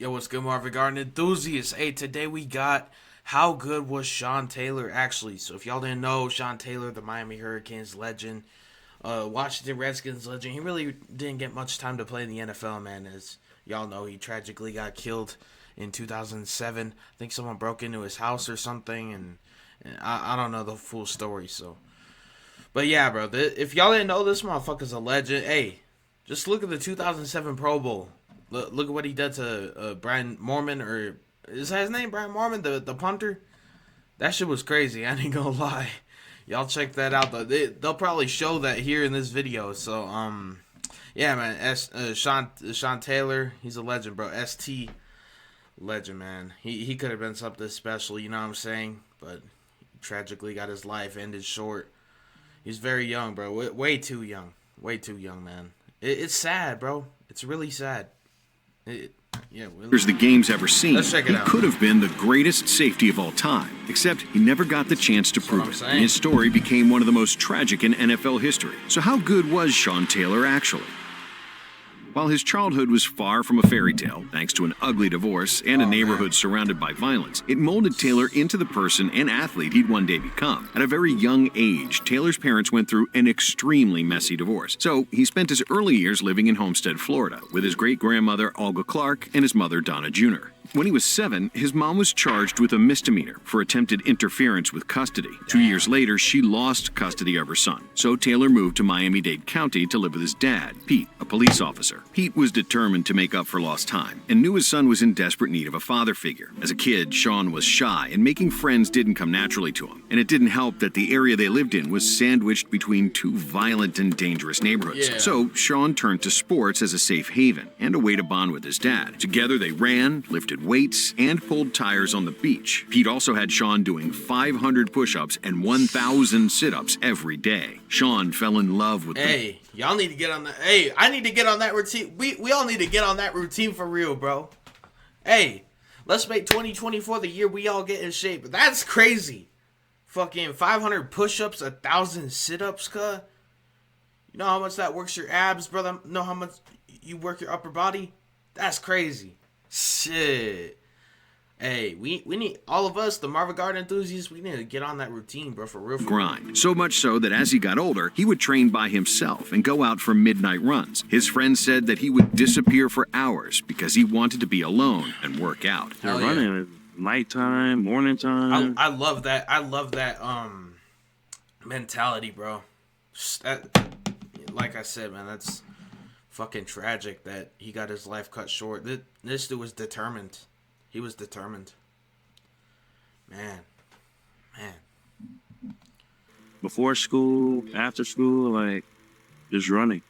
Yo, what's good, Marvin Garden enthusiasts? Hey, today we got how good was Sean Taylor actually? So if y'all didn't know, Sean Taylor, the Miami Hurricanes legend, Washington Redskins legend, he really didn't get much time to play in the NFL, man. As y'all know, he tragically got killed in 2007. I think someone broke into his house or something, and I don't know the full story. So, but yeah, bro, if y'all didn't know, this motherfucker's a legend. Hey, just look at the 2007 Pro Bowl. Look at what he did to Brian Mormon, or is that his name, Brian Mormon, the punter? That shit was crazy. I ain't gonna lie. Y'all check that out though. They'll probably show that here in this video. So yeah, man. Sean Taylor, he's a legend, bro. ST legend, man. He could have been something special. You know what I'm saying? But tragically got his life ended short. He's very young, bro. Way too young. Way too young, man. It's sad, bro. It's really sad. Here's the game's ever seen. Let's check it out. He could have been the greatest safety of all time, except he never got the chance to prove it. And his story became one of the most tragic in NFL history. So how good was Sean Taylor actually? While his childhood was far from a fairy tale, thanks to an ugly divorce and a neighborhood surrounded by violence, it molded Taylor into the person and athlete he'd one day become. At a very young age, Taylor's parents went through an extremely messy divorce. So he spent his early years living in Homestead, Florida, with his great-grandmother Olga Clark and his mother Donna Jr. When he was 7, his mom was charged with a misdemeanor for attempted interference with custody. 2 years later, she lost custody of her son. So Taylor moved to Miami-Dade County to live with his dad, Pete, a police officer. Pete was determined to make up for lost time and knew his son was in desperate need of a father figure. As a kid, Sean was shy and making friends didn't come naturally to him. And it didn't help that the area they lived in was sandwiched between two violent and dangerous neighborhoods. Yeah. So Sean turned to sports as a safe haven and a way to bond with his dad. Together they ran, lifted weights, and pulled tires on the beach. Pete also had Sean doing 500 push-ups and 1,000 sit-ups every day. Sean fell in love with Hey, y'all need to get on that. Hey, I need to get on that routine. We all need to get on that routine for real, bro. Hey, let's make 2024 the year we all get in shape. That's crazy. Fucking 500 push-ups, 1,000 sit-ups, cuh. You know how much that works your abs, brother? Know how much you work your upper body? That's crazy. Shit. Hey, we need, all of us, the Marvin Garden enthusiasts, we need to get on that routine, bro, for real. grind. So much so that as he got older, he would train by himself and go out for midnight runs. His friends said that he would disappear for hours because he wanted to be alone and work out. Hell yeah. Running at nighttime, morning time. I love that. I love that mentality, bro. That, like I said, man, that's fucking tragic that he got his life cut short. This dude was determined. He was determined. Man. Before school, after school, like, just running.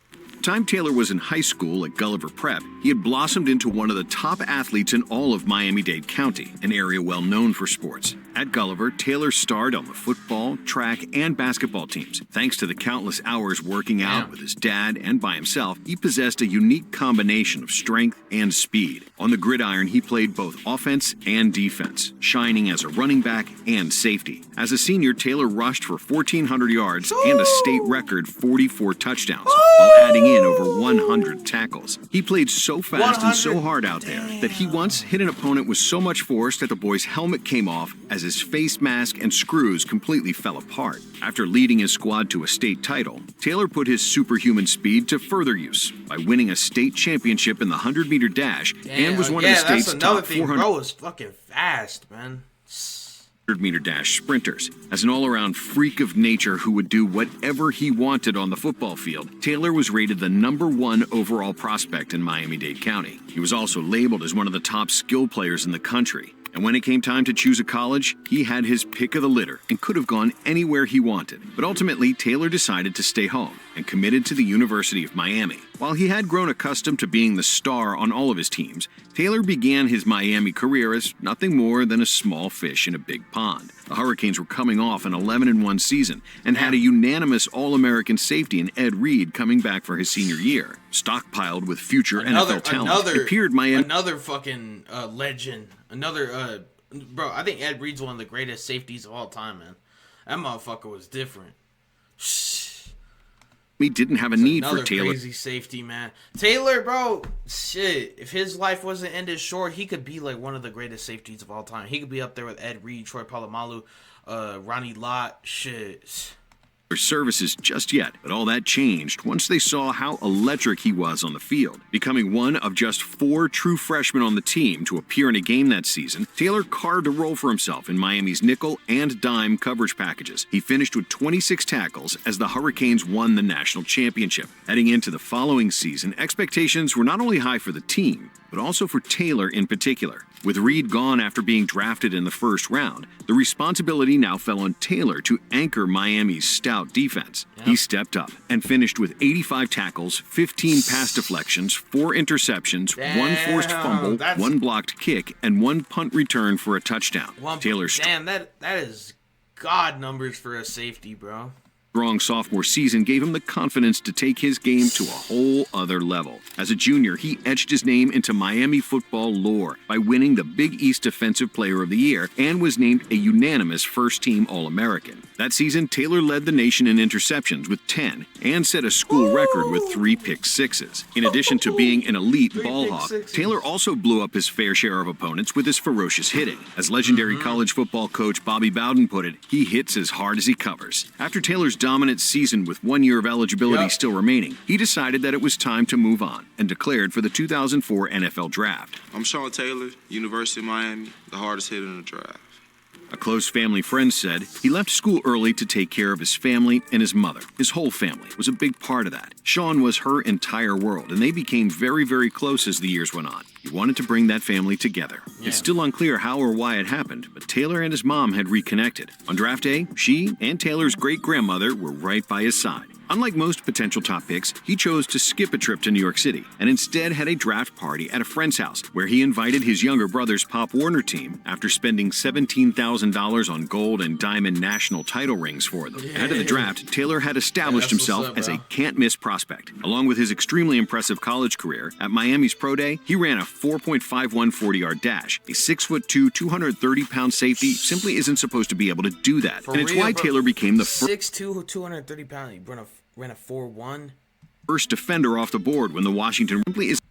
Time Taylor was in high school at Gulliver Prep, he had blossomed into one of the top athletes in all of Miami-Dade County, an area well known for sports. At Gulliver, Taylor starred on the football, track, and basketball teams. Thanks to the countless hours working out with his dad and by himself, he possessed a unique combination of strength and speed. On the gridiron, he played both offense and defense, shining as a running back and safety. As a senior, Taylor rushed for 1,400 yards and a state record 44 touchdowns, while adding in over 100 tackles. He played so fast and so hard out there that he once hit an opponent with so much force that the boy's helmet came off as his face mask and screws completely fell apart. After leading his squad to a state title, Taylor put his superhuman speed to further use by winning a state championship in the 100-meter dash and was one of the state's top 400. Bro was fucking fast, man. 100-meter dash sprinters. As an all-around freak of nature who would do whatever he wanted on the football field, Taylor was rated the #1 overall prospect in Miami-Dade County. He was also labeled as one of the top skill players in the country. And when it came time to choose a college, he had his pick of the litter and could have gone anywhere he wanted. But ultimately, Taylor decided to stay home and committed to the University of Miami. While he had grown accustomed to being the star on all of his teams, Taylor began his Miami career as nothing more than a small fish in a big pond. The Hurricanes were coming off an 11-1 season and had a unanimous All-American safety in Ed Reed coming back for his senior year. Stockpiled with future NFL talent, it appeared Miami... Another fucking legend. Bro, I think Ed Reed's one of the greatest safeties of all time, man. That motherfucker was different. he didn't have a need for Another Taylor. crazy safety, man. Taylor, bro, shit. If his life wasn't ended short, he could be like one of the greatest safeties of all time. He could be up there with Ed Reed, Troy Polamalu, Ronnie Lott. Shit. Services just yet, but all that changed once they saw how electric he was on the field. Becoming one of just 4 true freshmen on the team to appear in a game that season, Taylor carved a role for himself in Miami's nickel and dime coverage packages. He finished with 26 tackles as the Hurricanes won the national championship. Heading into the following season, expectations were not only high for the team, but also for Taylor in particular. With Reed gone after being drafted in the first round, the responsibility now fell on Taylor to anchor Miami's stout defense. Yep. He stepped up and finished with 85 tackles, 15 pass deflections, 4 interceptions, 1 forced fumble, 1 blocked kick, and 1 punt return for a touchdown. That is God numbers for a safety, bro. Strong sophomore season gave him the confidence to take his game to a whole other level. As a junior, he etched his name into Miami football lore by winning the Big East Defensive Player of the Year and was named a unanimous first-team All-American. That season, Taylor led the nation in interceptions with 10 and set a school record with 3 pick sixes. In addition to being an elite ball hawk, Taylor also blew up his fair share of opponents with his ferocious hitting. As legendary college football coach Bobby Bowden put it, he hits as hard as he covers. After Taylor's dominant season with 1 year of eligibility still remaining, he decided that it was time to move on and declared for the 2004 NFL Draft. I'm Sean Taylor, University of Miami, the hardest hitter in the draft. A close family friend said he left school early to take care of his family and his mother. His whole family was a big part of that. Sean was her entire world, and they became very, very close as the years went on. He wanted to bring that family together. Yeah. It's still unclear how or why it happened, but Taylor and his mom had reconnected. On draft day, she and Taylor's great-grandmother were right by his side. Unlike most potential top picks, he chose to skip a trip to New York City and instead had a draft party at a friend's house where he invited his younger brother's Pop Warner team after spending $17,000 on gold and diamond national title rings for them. Ahead of the draft, Taylor had established himself as a can't-miss prospect. Along with his extremely impressive college career, at Miami's Pro Day, he ran a 4.51 40-yard dash. A 6'2", 230-pound safety simply isn't supposed to be able to do that. And it's why Taylor became the first 6'2", 230 pounds. He ran a 4.1. First defender off the board when the Washington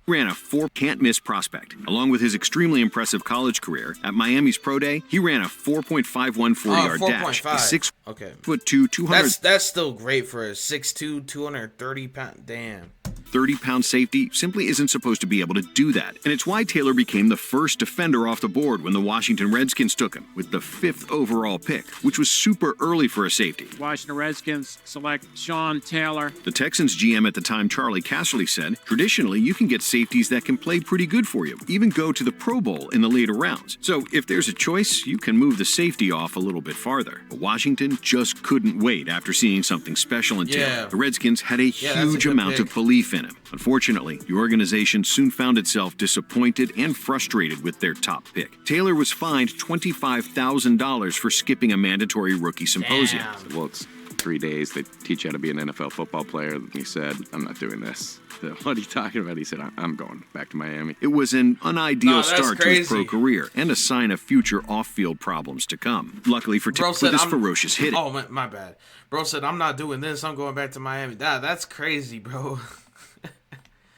ran a 4 can't-miss prospect. Along with his extremely impressive college career, at Miami's Pro Day, he ran a 4.51 40-yard dash. A 6'2", 200. That's still great for a 6'2", 230 pound. Damn. 30-pound safety simply isn't supposed to be able to do that. And it's why Taylor became the first defender off the board when the Washington Redskins took him with the 5th overall pick, which was super early for a safety. Washington Redskins select Sean Taylor. The Texans GM at the time, Charlie Casserly, said, traditionally, you can get safeties that can play pretty good for you, even go to the Pro Bowl in the later rounds. So if there's a choice, you can move the safety off a little bit farther. But Washington just couldn't wait after seeing something special in Taylor. The Redskins had a huge amount of belief in him. Unfortunately, the organization soon found itself disappointed and frustrated with their top pick. Taylor was fined $25,000 for skipping a mandatory rookie symposium. Well, it's 3 days. They teach you how to be an NFL football player. He said, I'm not doing this. What are you talking about? He said, I'm going back to Miami. It was an unideal start to his pro career and a sign of future off-field problems to come. Luckily for Taylor, with his ferocious hitting. Oh, my bad. Bro said, I'm not doing this. I'm going back to Miami. That's crazy, bro.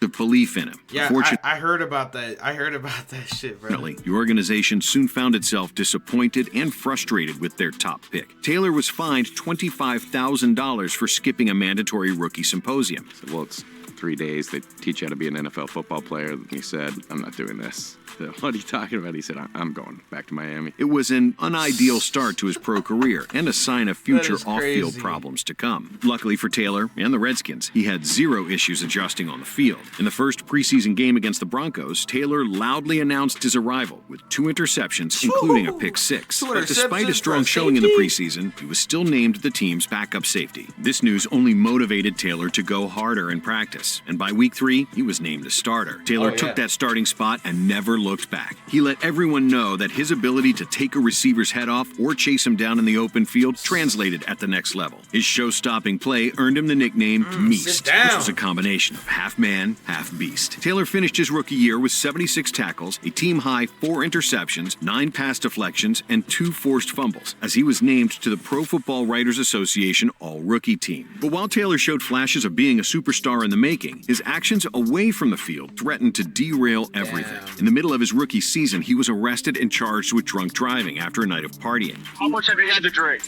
The belief in him. Yeah, I heard about that. I heard about that shit, bro. The organization soon found itself disappointed and frustrated with their top pick. Taylor was fined $25,000 for skipping a mandatory rookie symposium. Well, it's 3 days. They teach you how to be an NFL football player. He said, I'm not doing this. What are you talking about? He said, I'm going back to Miami. It was an unideal start to his pro career and a sign of future off-field problems to come. Luckily for Taylor and the Redskins, he had 0 issues adjusting on the field. In the first preseason game against the Broncos, Taylor loudly announced his arrival with 2 interceptions, including a pick 6. But despite a strong showing in the preseason, he was still named the team's backup safety. This news only motivated Taylor to go harder in practice. Dallas, and by week 3, he was named a starter. Taylor took that starting spot and never looked back. He let everyone know that his ability to take a receiver's head off or chase him down in the open field translated at the next level. His show-stopping play earned him the nickname Meast, which was a combination of half man, half beast. Taylor finished his rookie year with 76 tackles, a team-high 4 interceptions, 9 pass deflections, and 2 forced fumbles, as he was named to the Pro Football Writers Association All-Rookie team. But while Taylor showed flashes of being a superstar in the making, his actions away from the field threatened to derail everything. In the middle of his rookie season, he was arrested and charged with drunk driving after a night of partying. How much have you had to drink?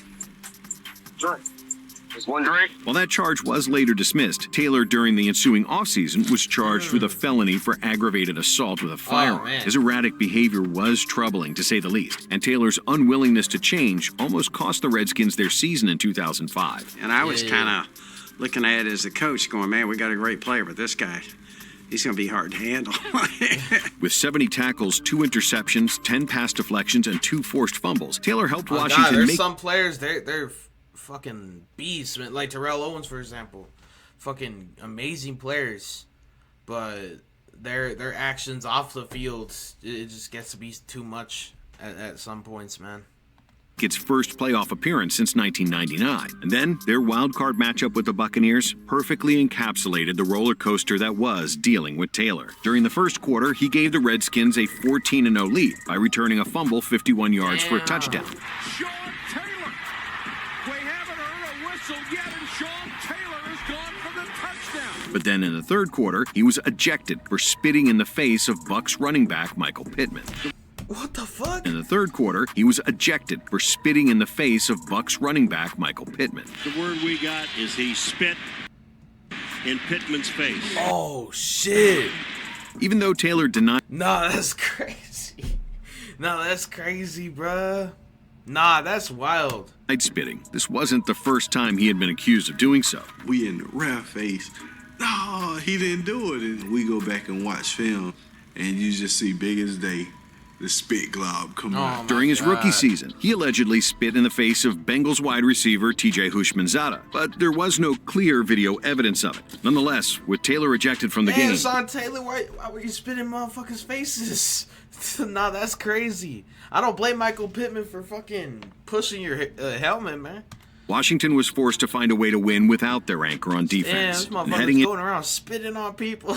Drink. Just one drink? While that charge was later dismissed, Taylor, during the ensuing offseason, was charged with a felony for aggravated assault with a firearm. His erratic behavior was troubling, to say the least, and Taylor's unwillingness to change almost cost the Redskins their season in 2005. And I was kind of looking at it as a coach going, man, we got a great player, but this guy, he's going to be hard to handle. With 70 tackles, 2 interceptions, 10 pass deflections, and 2 forced fumbles, Taylor helped Washington there's make... some players, they're fucking beasts, man. Like Terrell Owens, for example. Fucking amazing players. But their actions off the field, it just gets to be too much at some points, man. Its first playoff appearance since 1999. And then their wild card matchup with the Buccaneers perfectly encapsulated the roller coaster that was dealing with Taylor. During the first quarter, he gave the Redskins a 14-0 lead by returning a fumble 51 yards for a touchdown. Sean Taylor! We haven't heard a whistle yet, and Sean Taylor has gone for the touchdown. But then in the third quarter, he was ejected for spitting in the face of Bucs running back Michael Pittman. What the fuck? In the third quarter, he was ejected for spitting in the face of Bucs running back Michael Pittman. The word we got is he spit in Pittman's face. Oh, shit. Even though Taylor denied... Nah, that's crazy. Nah, that's crazy, bruh. Nah, that's wild. ...spitting. This wasn't the first time he had been accused of doing so. We in the ref face. No, he didn't do it. And we go back and watch film, and you just see big as day. The spit glob coming out. During his rookie season, he allegedly spit in the face of Bengals wide receiver T.J. Houshmandzadeh, but there was no clear video evidence of it. Nonetheless, with Taylor ejected from the game... Sean Taylor, why were you spitting in motherfuckers' faces? Nah, that's crazy. I don't blame Michael Pittman for fucking pushing your helmet, man. Washington was forced to find a way to win without their anchor on defense. Damn, this motherfucker's going around spitting on people.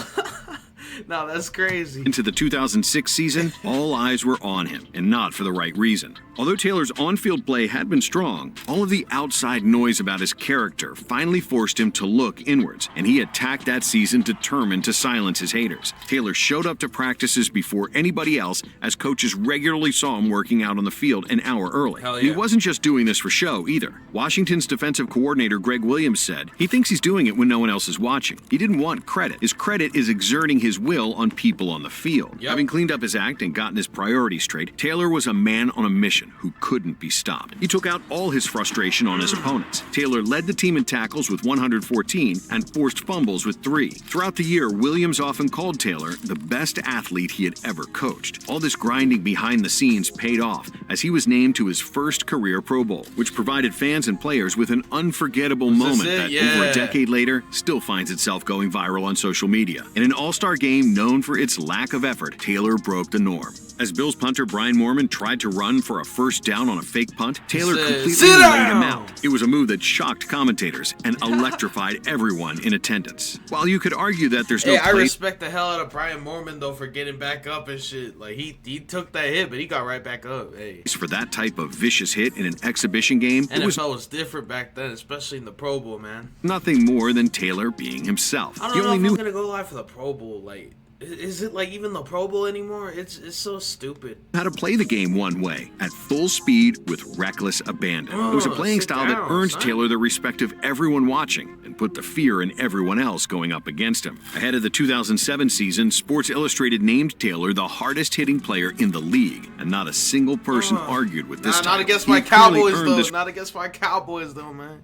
No, that's crazy. Into the 2006 season, all eyes were on him, and not for the right reason. Although Taylor's on-field play had been strong, all of the outside noise about his character finally forced him to look inwards, and he attacked that season determined to silence his haters. Taylor showed up to practices before anybody else, as coaches regularly saw him working out on the field an hour early. Hell yeah. He wasn't just doing this for show, either. Washington's defensive coordinator Greg Williams said he thinks he's doing it when no one else is watching. He didn't want credit. His credit is exerting his will on people on the field. Yep. Having cleaned up his act and gotten his priorities straight, Taylor was a man on a mission who couldn't be stopped. He took out all his frustration on his opponents. Taylor led the team in tackles with 114 and forced fumbles with 3. Throughout the year, Williams often called Taylor the best athlete he had ever coached. All this grinding behind the scenes paid off as he was named to his first career Pro Bowl, which provided fans and players with an unforgettable moment that over a decade later still finds itself going viral on social media. In an all-star game known for its lack of effort, Taylor broke the norm. As Bills punter Brian Moorman tried to run for a first down on a fake punt, Taylor completely laid him out. It was a move that shocked commentators and electrified everyone in attendance. While you could argue that there's no I respect the hell out of Brian Moorman, though, for getting back up and shit. Like, he took that hit, but he got right back up. Hey. For that type of vicious hit in an exhibition game, NFL was different back then, especially in the Pro Bowl, man. Nothing more than Taylor being himself. I don't know if I'm gonna go live for the Pro Bowl. Like, is it like even the Pro Bowl anymore? It's so stupid. How to play the game one way, at full speed with reckless abandon. It was a playing style that earned Taylor the respect of everyone watching and put the fear in everyone else going up against him. Ahead of the 2007 season, Sports Illustrated named Taylor the hardest hitting player in the league, and not a single person argued with this title. Not against my Cowboys, though. Not against my Cowboys, though, man.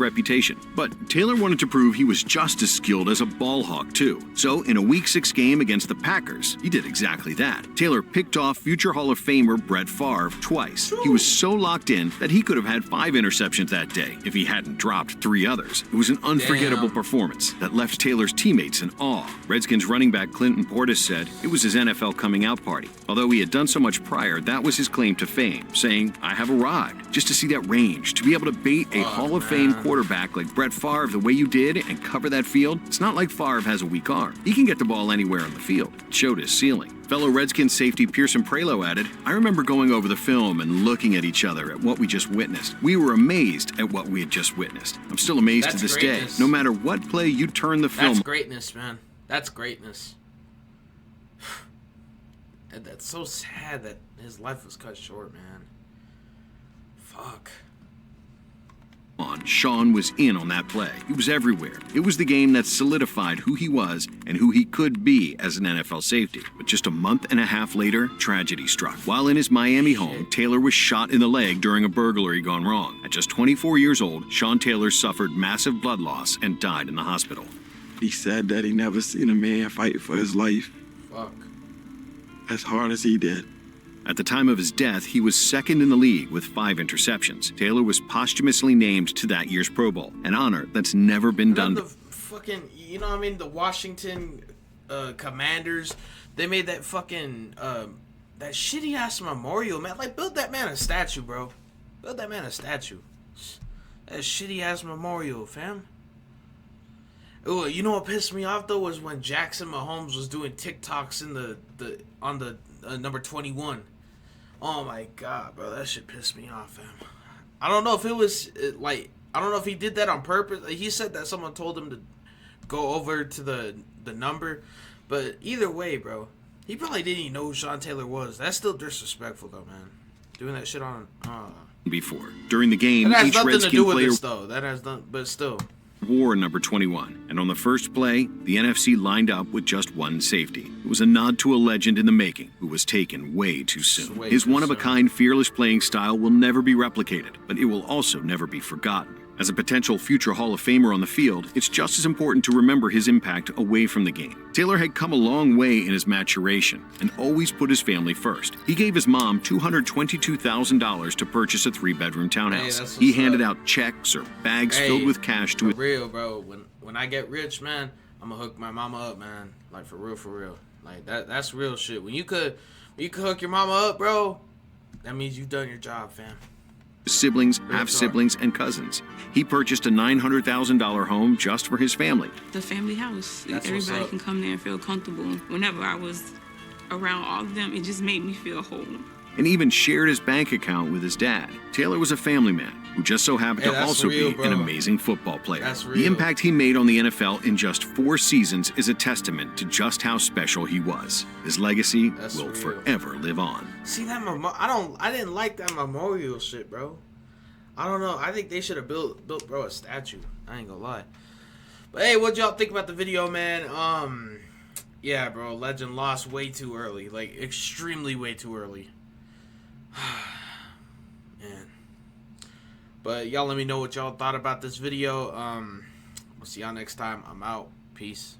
reputation. But Taylor wanted to prove he was just as skilled as a ball hawk, too. So, in a Week 6 game against the Packers, he did exactly that. Taylor picked off future Hall of Famer Brett Favre twice. He was so locked in that he could have had 5 interceptions that day if he hadn't dropped 3 others. It was an unforgettable performance that left Taylor's teammates in awe. Redskins running back Clinton Portis said it was his NFL coming out party. Although he had done so much prior, that was his claim to fame, saying, "I have arrived." Just to see that range, to be able to bait a Hall of Fame quarterback like Brett Favre the way you did and cover that field, it's not like Favre has a weak arm. He can get the ball anywhere on the field. It showed his ceiling. Fellow Redskins safety Pearson Prelo added, "I remember going over the film and looking at each other at what we just witnessed. We were amazed at what we had just witnessed. I'm still amazed to this day. No matter what play you turn the film..." That's greatness, man. That's greatness. And that's so sad that his life was cut short, man. Fuck. Sean was in on that play. He was everywhere. It was the game that solidified who he was and who he could be as an NFL safety. But just a month and a half later, tragedy struck. While in his Miami home, Taylor was shot in the leg during a burglary gone wrong. At just 24 years old, Sean Taylor suffered massive blood loss and died in the hospital. He said that he never seen a man fight for his life Fuck. as hard as he did. At the time of his death, he was second in the league with 5 interceptions. Taylor was posthumously named to that year's Pro Bowl, an honor that's never been done. The fucking, you know what I mean? The Washington Commanders, they made that fucking, that shitty ass memorial, man. Like, build that man a statue, bro. Build that man a statue. That shitty ass memorial, fam. Ooh, you know what pissed me off though was when Jackson Mahomes was doing TikToks in on the number 21. Oh my god, bro, that shit pissed me off, fam. I don't know if it was like, I don't know if he did that on purpose. He said that someone told him to go over to the number, but either way, bro, he probably didn't even know who Sean Taylor was. That's still disrespectful though, man. Doing that shit on before. During the game, that has each nothing Redskin to do with player this though. That has nothing, but still. wore number 21, and on the first play, the NFC lined up with just one safety. It was a nod to a legend in the making who was taken way too soon. His one-of-a-kind, fearless playing style will never be replicated, but it will also never be forgotten. As a potential future Hall of Famer on the field, it's just as important to remember his impact away from the game. Taylor had come a long way in his maturation and always put his family first. He gave his mom $222,000 to purchase a 3-bedroom townhouse. He handed out checks or bags filled with cash to for real, bro. When I get rich, man, I'm gonna hook my mama up, man. Like for real. Like that's real shit. When you could hook your mama up, bro, that means you've done your job, fam. Siblings, half-siblings, and cousins. He purchased a $900,000 home just for his family. The family house. Everybody can come there and feel comfortable. Whenever I was around all of them, it just made me feel whole. And even shared his bank account with his dad. Taylor was a family man who just so happened to also be an amazing football player. The impact he made on the NFL in just 4 seasons is a testament to just how special he was. His legacy will forever live on. See that I didn't like that memorial shit, bro. I don't know. I think they should have built bro a statue. I ain't gonna lie. But hey, what y'all think about the video, man? Yeah, bro, legend lost way too early. Like extremely way too early. Man. But y'all let me know what y'all thought about this video. We'll see y'all next time. I'm out. Peace.